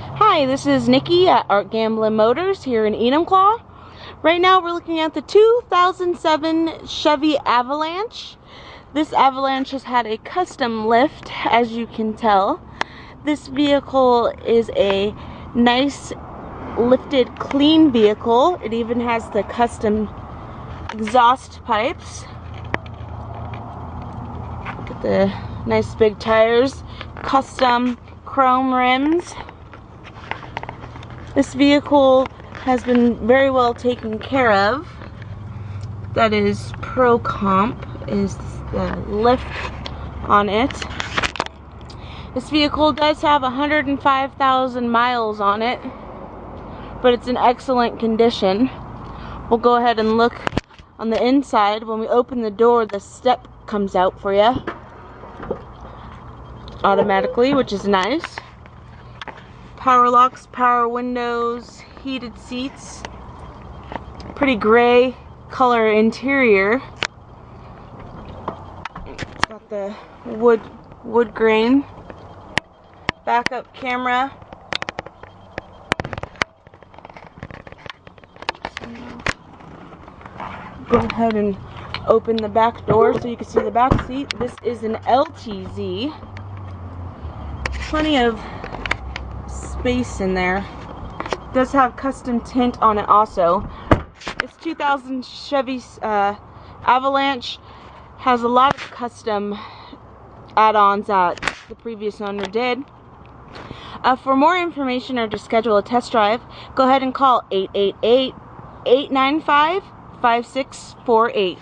Hi, this is Nikki at Art Gamblin' Motors here in Enumclaw. Right now we're looking at the 2007 Chevy Avalanche. This Avalanche has had a custom lift, as you can tell. This vehicle is a nice lifted clean vehicle. It even has the custom exhaust pipes. Look at the nice big tires, custom chrome rims. This vehicle has been very well taken care of. That is Pro Comp is the lift on it. This vehicle does have 105,000 miles on it, but it's in excellent condition. We'll go ahead and look on the inside. When we open the door, the step comes out for you automatically, which is nice. Power locks, power windows, heated seats, pretty gray color interior. It's got the wood grain, backup camera. Go ahead and open the back door so you can see the back seat. This is an LTZ. Plenty of space in there. It does have custom tint on it also. This 2000 Chevy Avalanche has a lot of custom add-ons that the previous owner did. For more information or to schedule a test drive, go ahead and call 888-895-5648.